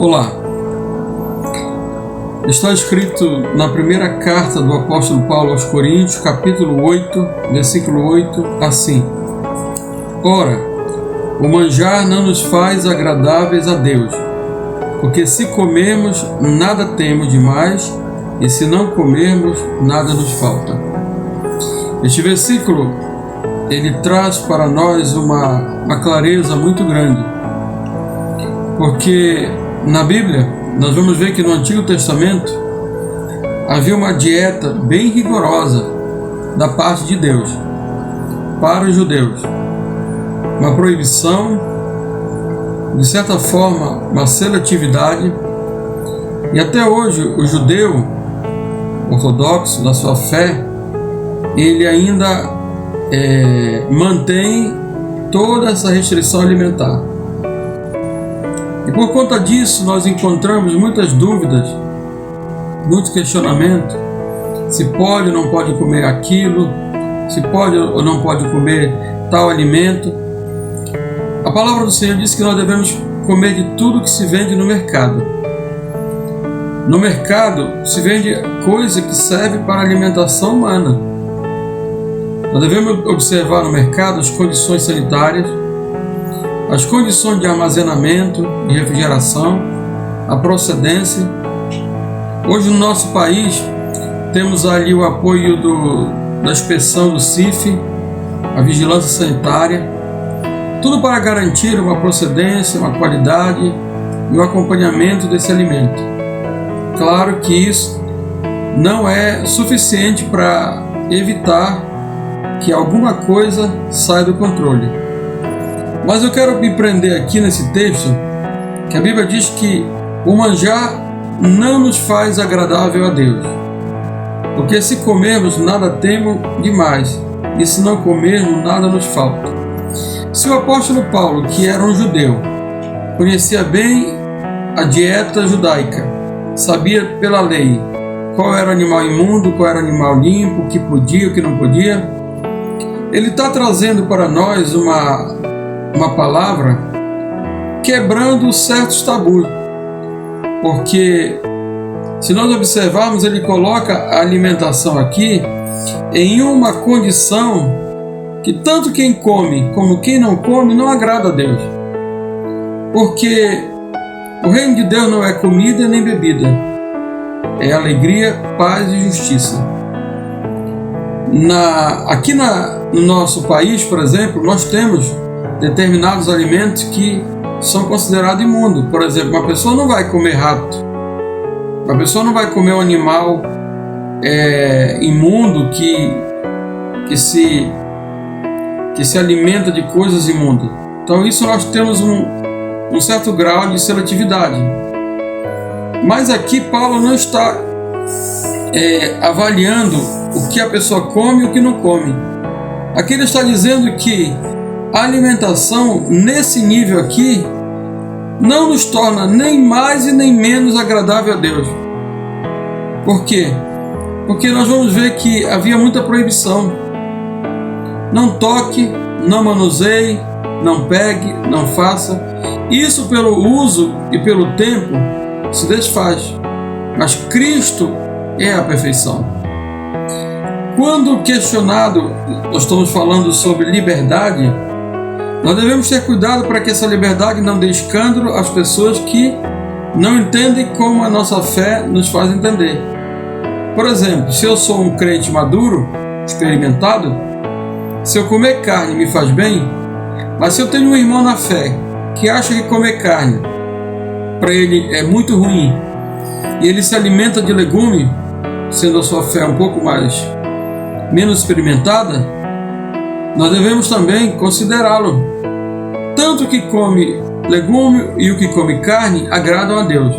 Olá, está escrito na primeira carta do apóstolo Paulo aos Coríntios, capítulo 8, versículo 8, assim: Ora, o manjar não nos faz agradáveis a Deus, porque se comermos, nada temos demais, e se não comermos, nada nos falta. Este versículo, ele traz para nós uma clareza muito grande, porque na Bíblia, nós vamos ver que no Antigo Testamento havia uma dieta bem rigorosa da parte de Deus para os judeus. Uma proibição, de certa forma, uma seletividade. E até hoje o judeu ortodoxo da sua fé, ele ainda mantém toda essa restrição alimentar. E por conta disso nós encontramos muitas dúvidas, muito questionamento, se pode ou não pode comer aquilo, se pode ou não pode comer tal alimento. A palavra do Senhor diz que nós devemos comer de tudo que se vende no mercado. No mercado se vende coisa que serve para a alimentação humana. Nós devemos observar no mercado as condições sanitárias, as condições de armazenamento, de refrigeração, a procedência. Hoje no nosso país temos ali o apoio da inspeção do CIF, a vigilância sanitária, tudo para garantir uma procedência, uma qualidade e o acompanhamento desse alimento. Claro que isso não é suficiente para evitar que alguma coisa saia do controle. Mas eu quero me prender aqui nesse texto, que a Bíblia diz que o manjar não nos faz agradável a Deus, porque se comermos, nada temos demais, e se não comermos, nada nos falta. Se o apóstolo Paulo, que era um judeu, conhecia bem a dieta judaica, sabia pela lei qual era o animal imundo, qual era o animal limpo, o que podia, o que não podia, ele está trazendo para nós uma palavra quebrando certos tabus, porque se nós observarmos, ele coloca a alimentação aqui em uma condição que tanto quem come como quem não come não agrada a Deus, porque o reino de Deus não é comida nem bebida, é alegria, paz e justiça. Aqui no nosso país, por exemplo, nós temos determinados alimentos que são considerados imundos. Por exemplo, uma pessoa não vai comer rato, uma pessoa não vai comer um animal imundo que se alimenta de coisas imundas. Então isso nós temos um certo grau de seletividade. Mas aqui Paulo não está avaliando o que a pessoa come e o que não come. Aqui ele está dizendo que a alimentação nesse nível aqui não nos torna nem mais e nem menos agradável a Deus. Por quê? Porque nós vamos ver que havia muita proibição. Não toque, não manuseie, não pegue, não faça. Isso pelo uso e pelo tempo se desfaz. Mas Cristo é a perfeição. Quando questionado, nós estamos falando sobre liberdade, nós devemos ter cuidado para que essa liberdade não dê escândalo às pessoas que não entendem como a nossa fé nos faz entender. Por exemplo, se eu sou um crente maduro, experimentado, se eu comer carne me faz bem, mas se eu tenho um irmão na fé que acha que comer carne para ele é muito ruim e ele se alimenta de legume, sendo a sua fé um pouco menos experimentada, nós devemos também considerá-lo. Tanto o que come legume e o que come carne agradam a Deus.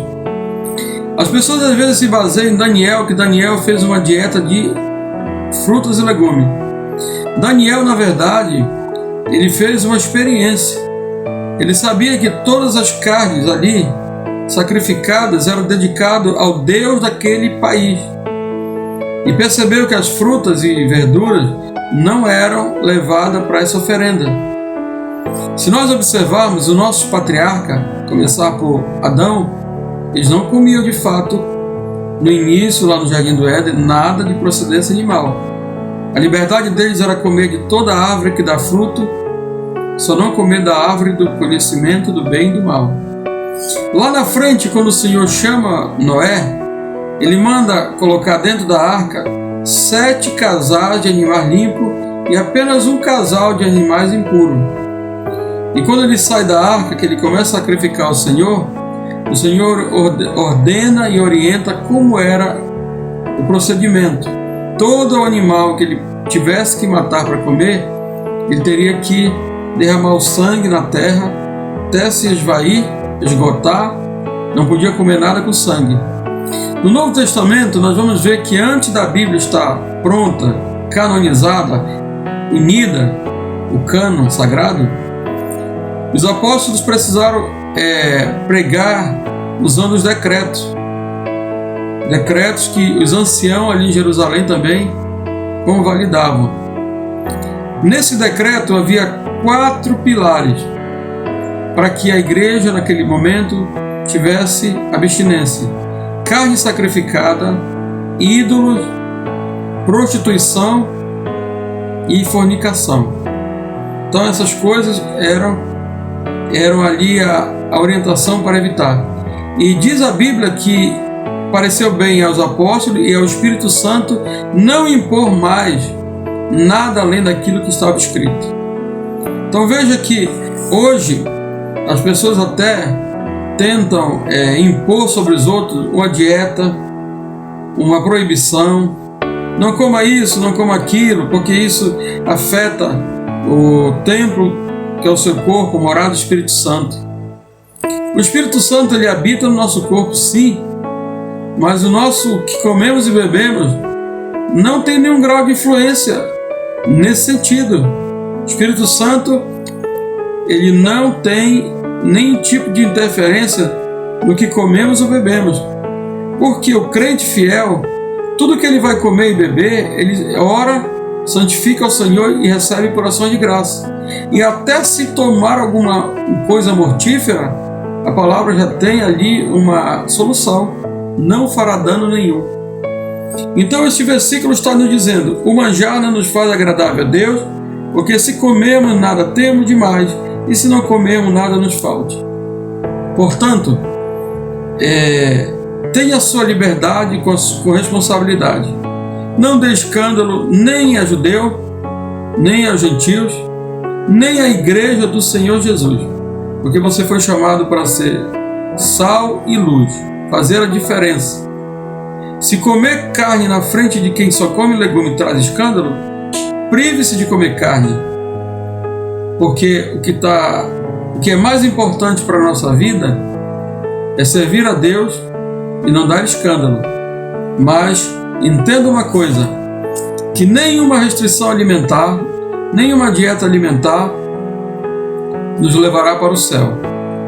As pessoas às vezes se baseiam em Daniel, que Daniel fez uma dieta de frutas e legumes. Daniel, na verdade, ele fez uma experiência. Ele sabia que todas as carnes ali sacrificadas eram dedicadas ao Deus daquele país. E percebeu que as frutas e verduras não eram levadas para essa oferenda. Se nós observarmos o nosso patriarca, começar por Adão, Eles não comiam de fato, no início, lá no Jardim do Éden, nada de procedência animal. A liberdade deles era comer de toda árvore que dá fruto, só não comer da árvore do conhecimento do bem e do mal. Lá na frente, quando o Senhor chama Noé, ele manda colocar dentro da arca 7 casais de animais limpos e apenas um casal de animais impuros. E quando ele sai da arca, que ele começa a sacrificar o Senhor ordena e orienta como era o procedimento. Todo animal que ele tivesse que matar para comer, ele teria que derramar o sangue na terra até se esgotar, não podia comer nada com sangue. No Novo Testamento, nós vamos ver que antes da Bíblia estar pronta, canonizada, unida, o cânon sagrado, os apóstolos precisaram pregar usando os decretos que os anciãos ali em Jerusalém também convalidavam. Nesse decreto havia 4 pilares para que a igreja naquele momento tivesse abstinência: carne sacrificada, ídolos, prostituição e fornicação. Então essas coisas eram ali a orientação para evitar. E diz a Bíblia que pareceu bem aos apóstolos e ao Espírito Santo não impor mais nada além daquilo que estava escrito. Então veja que hoje as pessoas até tentam impor sobre os outros uma dieta, uma proibição. Não coma isso, não coma aquilo, porque isso afeta o templo, que é o seu corpo, morada do Espírito Santo. O Espírito Santo, ele habita no nosso corpo, sim, mas o nosso que comemos e bebemos não tem nenhum grau de influência nesse sentido. O Espírito Santo, ele não tem nenhum tipo de interferência no que comemos ou bebemos, porque o crente fiel, tudo que ele vai comer e beber, ele ora, santifica ao Senhor e recebe por ações de graça. E até se tomar alguma coisa mortífera, a palavra já tem ali uma solução: não fará dano nenhum. Então este versículo está nos dizendo: o manjar não nos faz agradável a Deus, porque se comermos nada temos demais, e se não comermos nada nos falte. Portanto, tenha a sua liberdade com responsabilidade. Não dê escândalo nem a judeu, nem aos gentios, nem à igreja do Senhor Jesus, porque você foi chamado para ser sal e luz, fazer a diferença. Se comer carne na frente de quem só come legume traz escândalo, prive-se de comer carne, porque o que é mais importante para a nossa vida é servir a Deus e não dar escândalo. Mas entenda uma coisa, que nenhuma restrição alimentar, nenhuma dieta alimentar nos levará para o céu,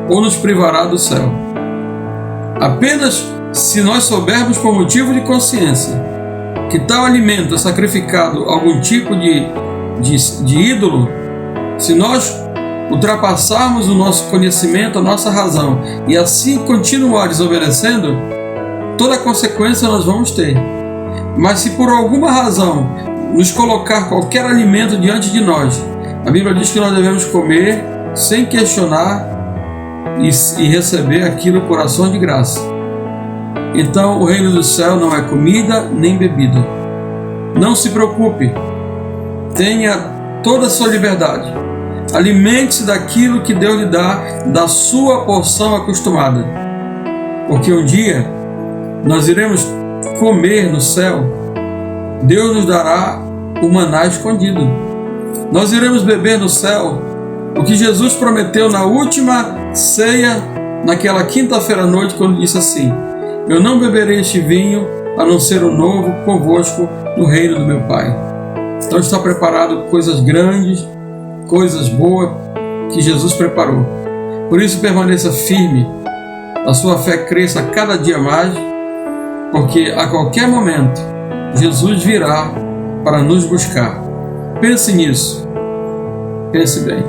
ou nos privará do céu. Apenas se nós soubermos por motivo de consciência que tal alimento é sacrificado a algum tipo de ídolo, se nós ultrapassarmos o nosso conhecimento, a nossa razão, e assim continuar desobedecendo, toda consequência nós vamos ter. Mas se por alguma razão nos colocar qualquer alimento diante de nós, a Bíblia diz que nós devemos comer sem questionar e receber aquilo por ação de graça. Então o reino do céu não é comida nem bebida. Não se preocupe, tenha toda a sua liberdade. Alimente-se daquilo que Deus lhe dá, da sua porção acostumada, porque um dia nós iremos comer no céu. Deus nos dará o maná escondido. Nós iremos beber no céu o que Jesus prometeu na última ceia, naquela quinta-feira à noite, quando disse assim: eu não beberei este vinho, a não ser o novo convosco no reino do meu Pai. Então está preparado coisas grandes, coisas boas que Jesus preparou. Por isso permaneça firme, a sua fé cresça cada dia mais, porque a qualquer momento Jesus virá para nos buscar. Pense nisso. Pense bem.